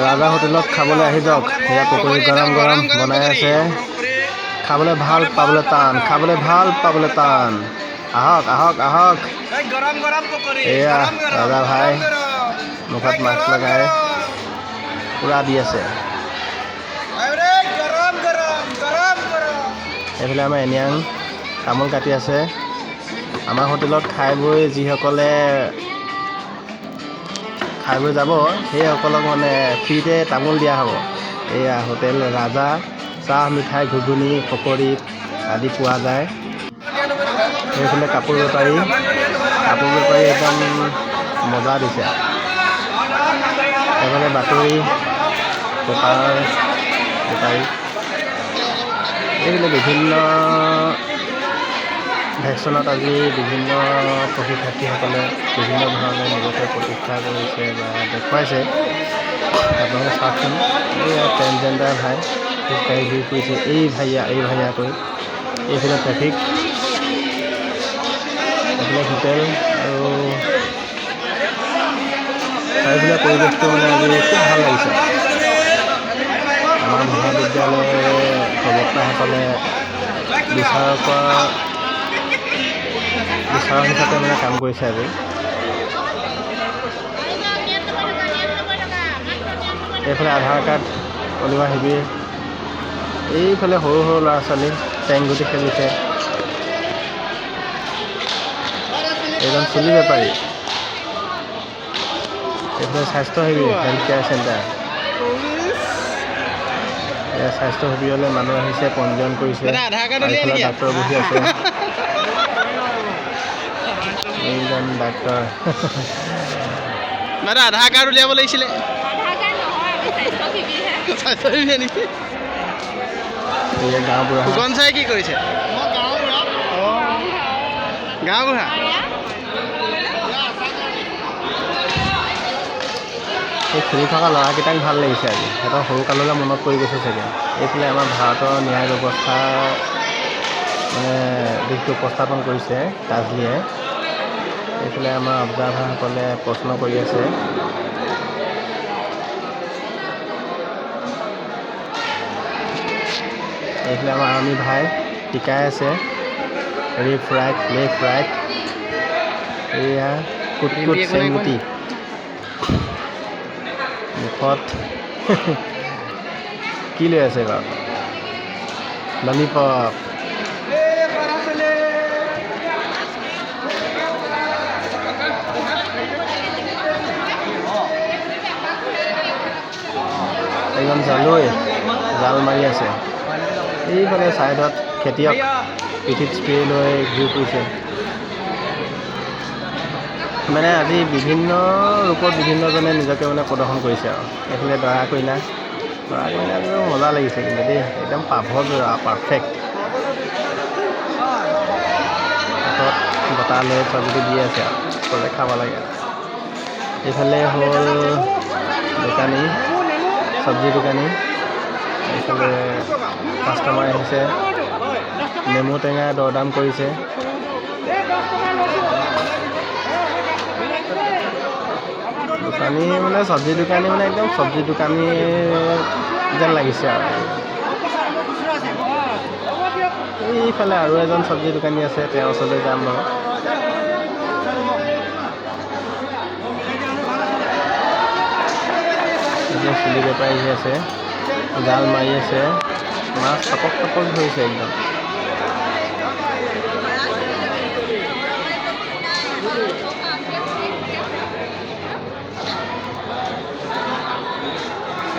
ৰাজা হোটেলত খাবলৈ আহি যাওক। ইয়াত পকৰি গৰম গৰম বনাই আছে। খাবলৈ ভাল পাবলৈ টান, খাবলৈ ভাল পাবলৈ টান। আহক আহক আহক। এয়া ৰাজা ভাই মুখত মাস্ক লগাই পুৰা দি আছে। এইফালে আমাৰ এনিয়াং তামোল কাটি আছে। আমাৰ হোটেলত খাই বৈ যিসকলে খাই বৈ যাব সেইসকলক মানে ফ্ৰীতে তামোল দিয়া হ'ব। এয়া হোটেল ৰাজা, চাহ মিঠাই ঘুগুনি পকৰি আদি পোৱা যায়। এইফালে কাপোৰ বেপাৰী একদম মজা দিছে। এইফালে বাতৰি পেপাৰ বেপাৰী, এইবিলাক বিভিন্ন ভেকচনত আজি বিভিন্ন প্ৰশিক্ষাৰ্থীসকলে বিভিন্ন ধৰণে নিজকে প্ৰতিষ্ঠা কৰিছে বা দেখুৱাইছে। আপোনালোকে চাওকচোন, এইয়া ট্ৰেন্সজেণ্ডাৰ ভাই খোজকাঢ়ি ঘূৰি ফুৰিছে এই ভাইয়া কৰি। এইফালে ট্ৰেফিক, এইফালে হোটেল আৰু চাৰিফালে পৰিৱেশটো মানে আজি খুব ভাল লাগিছে। আমাৰ মহাবিদ্যালয়ৰ প্ৰবক্তাসকলে বিচাৰক হিচাপে মানে কাম কৰিছে আজি। এইফালে আধাৰ কাৰ্ড উলিওৱা শিবিৰ, এইফালে সৰু সৰু ল'ৰা ছোৱালী চেংগুটি খেলিছে। এজন চুলি বেপাৰী, এইফালে স্বাস্থ্য শিবিৰ হেল্থ কেয়াৰ চেণ্টাৰ। এয়া স্বাস্থ্য শিবিৰলৈ মানুহ আহিছে, পঞ্জীয়ন কৰিছে। এইফালে ডাক্তৰ বহি আছে, এইজন ডাক্তৰ। মানে আধাৰ কাৰ্ড উলিয়াব লাগিছিলে। গাঁওবুঢ়া ফুকন চাই কি কৰিছে? গাঁওবুঢ়া এই খেলি থকা ল'ৰাকেইটাক ভাল লাগিছে আজি। সিহঁতৰ সৰুকাললৈ মনত পৰি গৈছে চাগে। এইফালে আমাৰ ভাৰতৰ ন্যায় ব্যৱস্থা মানে দিশটো উপস্থাপন কৰিছে তাজলীয়ে। এইফালে আমাৰ অবজাৰ্ভাৰসকলে প্ৰশ্ন কৰি আছে। এইফালে আমাৰ আৰ্মি ভাই শিকাই আছে লেফ্ট ৰাইট লেফ্ট ৰাইট। এয়া কুট চেংগুটি মুখত কি লৈ আছে বাৰু? ললিপপ। এজন জালুৱে জাল মাৰি আছে। এইফালে ছাইডত খেতিয়ক পিঠিত স্প্ৰে লৈ ঘূৰি ফুৰিছে। মানে আজি বিভিন্ন ৰূপত বিভিন্নজনে নিজকে মানে প্ৰদৰ্শন কৰিছে আৰু। এইফালে দৰা কইনা মজা লাগিছে কিন্তু দেই, একদম পাৰফেক্ট। হাতত বটা লৈ চব্জিটো দি আছে আৰু চবে খাব লাগে। এইফালে হ'ল দোকানী, চব্জি দোকানী। এইফালে কাষ্টমাৰ আহিছে, নেমু টেঙা দৰদাম কৰিছে। দোকানী মানে চব্জি দোকানী মানে একদম চব্জি দোকানী যেন লাগিছে আৰু। এইফালে আৰু এজন চব্জি দোকানী আছে, তেওঁৰ ওচৰলৈ যাম বাৰু। এতিয়া চুলি বেপাৰী আছে, জাল মাৰি আছে, মাছ টপক টপক ধৰিছে একদম।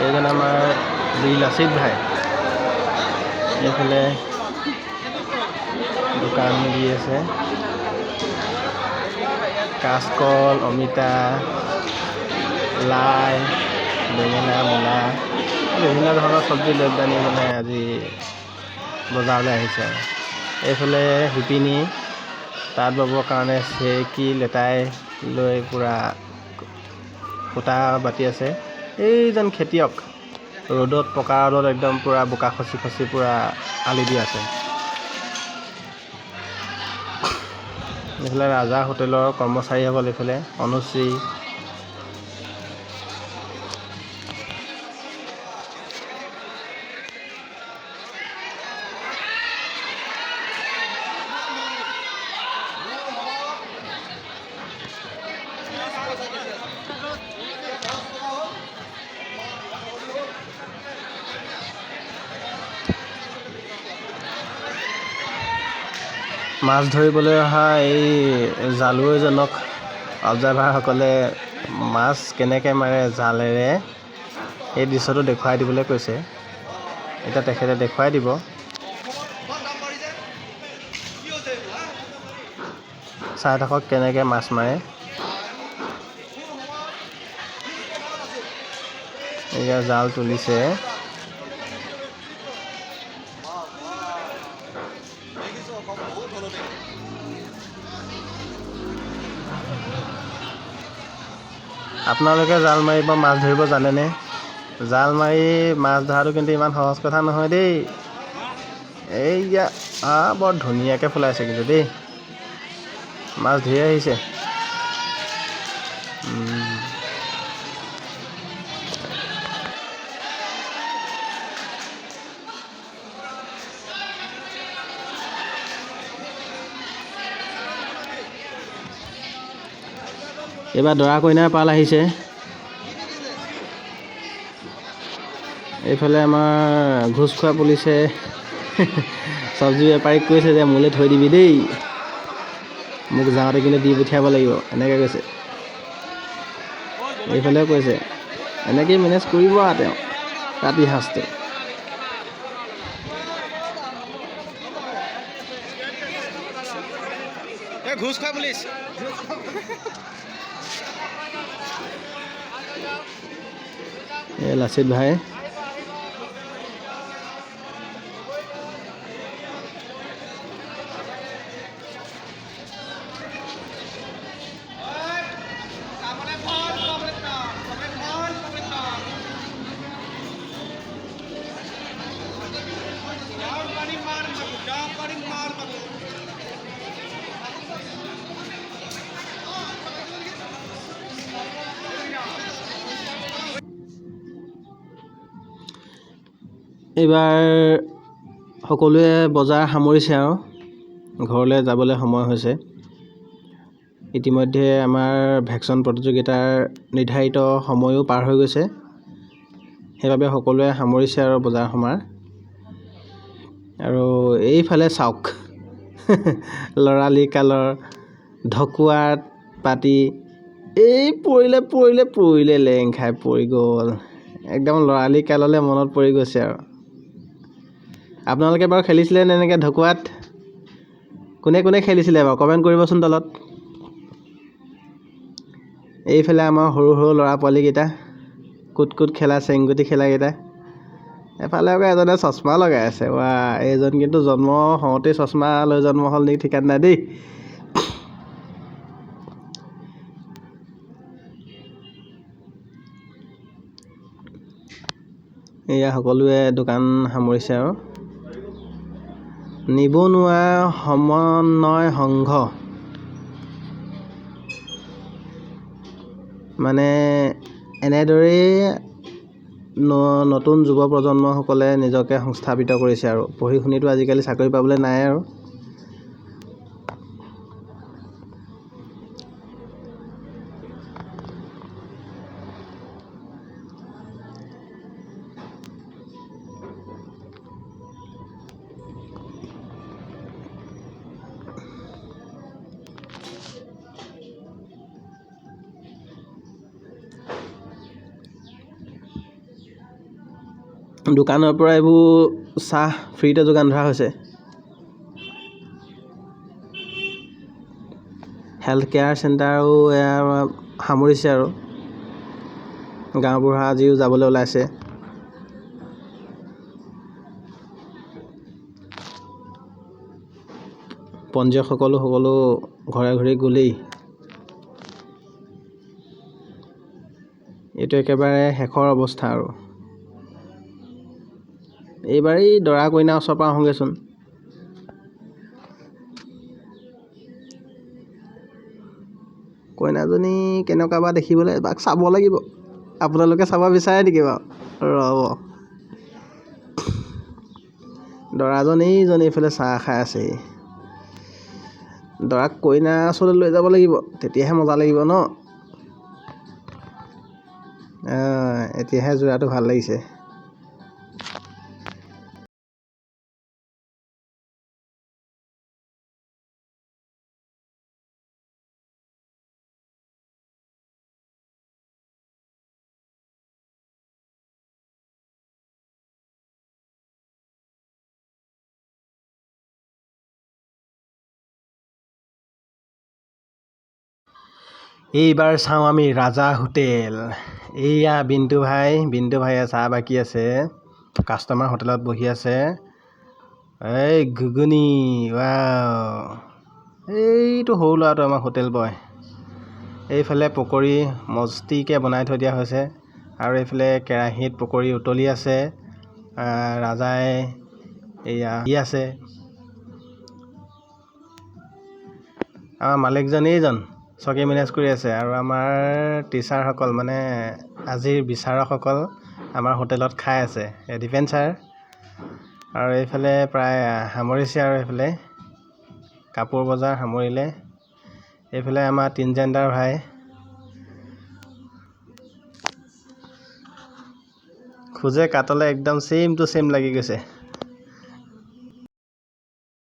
এইজন আমাৰ বীৰ লাচিত ভাই। এইফালে দোকান দি আছে, কাচকল, অমিতা, লাই, বেঙেনা, মূলা, বিভিন্ন ধৰণৰ চব্জি দ্ৰব্যানী মানে আজি বজাৰলৈ আহিছে আৰু। এইফালে শিপিনী তাঁত ববৰ কাৰণে চেৰেকী লেটাই লৈ পূৰা সূতা বাতি আছে। এইজন খেতিয়ক ৰ'দত পকা ৰ'দত একদম পূৰা বোকা খচি খচি পূৰা আলি দি আছে। এইফালে ৰাজা হোটেলৰ কৰ্মচাৰীসকল, এইফালে অনুশ্ৰী, মাছ ধৰিবলৈ অহা এই জালুৱৈজনক অবজাৰ্ভাৰসকলে মাছ কেনেকৈ মাৰে জালেৰে এই দৃশ্যটো দেখুৱাই দিবলৈ কৈছে। এতিয়া তেখেতে দেখুৱাই দিব। চাই থাকক কেনেকৈ মাছ মাৰে। এতিয়া জাল তুলিছে। আপোনালোকে জাল মাৰিব মাছ ধৰিব জানেনে? জাল মাৰি মাছ ধৰাটো কিন্তু ইমান সহজ কথা নহয় দেই। এইয়া বৰ ধুনীয়াকৈ ফুলাইছে কিন্তু দেই। মাছ ধৰি আহিছে। এইবাৰ দৰা কইনাৰ পাল আহিছে। এইফালে আমাৰ ঘোচ খোৱা পুলিচে চব্জি বেপাৰীক কৈছে যে মোলৈ থৈ দিবি দেই, মোক যাওঁতে কিন্তু দি পঠিয়াব লাগিব, এনেকৈ কৈছে। এইফালেও কৈছে এনেকেই মেনেজ কৰিব আৰু তেওঁ ৰাতি সাঁজটো। ঘোচ খোৱা পুলিচ। এই লাচিত ভাই এইবাৰ সকলোৱে বজাৰ সামৰিছে আৰু ঘৰলৈ যাবলৈ সময় হৈছে। ইতিমধ্যে আমাৰ ভেকচিন প্ৰতিযোগিতাৰ নিৰ্ধাৰিত সময়ো পাৰ হৈ গৈছে। সেইবাবে সকলোৱে সামৰিছে আৰু বজাৰ সমাৰ। আৰু এইফালে চাওক ল'ৰালি কালৰ ঢকুৱাত পাতি এই পৰিলে লেং খাই পৰি গ'ল। একদম ল'ৰালি কাললৈ মনত পৰি গৈছে আৰু। আপোনালোকে বাৰু খেলিছিলে নে এনেকৈ ঢকুৱাত? কোনে কোনে খেলিছিলে বাৰু কমেণ্ট কৰিবচোন তলত। এইফালে আমাৰ সৰু সৰু ল'ৰা পোৱালীকেইটা কুট খেলা, চেংগুটি খেলাকেইটা। এফালে আকৌ এজনে চশমা লগাই আছে। এইজন কিন্তু জন্ম হওঁতেই চশমা লৈ জন্ম হ'ল নেকি ঠিকান নাই দেই। এয়া সকলোৱে দোকান সামৰিছে আৰু। নিবনুৱা সমন্বয় সংঘ মানে এনেদৰেই নতুন যুৱ প্ৰজন্মসকলে নিজকে সংস্থাপিত কৰিছে আৰু। পঢ়ি শুনিতো আজিকালি চাকৰি পাবলৈ নাই আৰু। দোকানৰ পৰা এইবোৰ চাহ ফ্ৰীতে যোগান ধৰা হৈছে। হেল্থ কেয়াৰ চেণ্টাৰো এয়া সামৰিছে আৰু। গাঁওবুঢ়া আজিও যাবলৈ ওলাইছে। পঞ্জীয়কসকলো সকলো ঘৰে ঘৰে গ'লেই। এইটো একেবাৰে শেষৰ অৱস্থা আৰু। এইবাৰেই দৰা কইনাৰ ওচৰৰ পৰা আহোঁগৈচোন। কইনাজনী কেনেকুৱা বা দেখিবলৈ এবাৰ চাব লাগিব। আপোনালোকে চাব বিচাৰে নেকি বাৰু? ৰ'ব। দৰাজন এইজন এইফালে চাহ খাই আছে। দৰাক কইনাৰ ওচৰলৈ লৈ যাব লাগিব, তেতিয়াহে মজা লাগিব ন। এতিয়াহে যোৰাটো ভাল লাগিছে। এইবাৰ চাওঁ আমি ৰাজা হোটেল। এইয়া বিন্দু ভাইয়ে চাহ বাকী আছে, কাষ্টমাৰ হোটেলত বহি আছে। এই ঘুগুনি, ৱাও! এইটো সৰু ল'ৰাটো আমাৰ হোটেল বয়। এইফালে পকৰি মস্তিকৈ বনাই থৈ দিয়া হৈছে আৰু এইফালে কেৰাহীত পকৰি উতলি আছে। ৰাজাই এয়া দি আছে। আমাৰ মালিকজন এইজন চকী মেনেজ কৰি আছে আৰু আমাৰ টিচাৰসকল মানে আজিৰ বিচাৰকসকল আমাৰ হোটেলত খাই আছে। দীপেন ছাৰ আৰু এইফালে প্ৰায় সামৰিছে আৰু এইফালে কাপোৰ বজাৰ সামৰিলে। এইফালে আমাৰ তিনজেণ্ডাৰ ভাই খোজে কাটলে একদম ছেইম টু ছেইম লাগি গৈছে।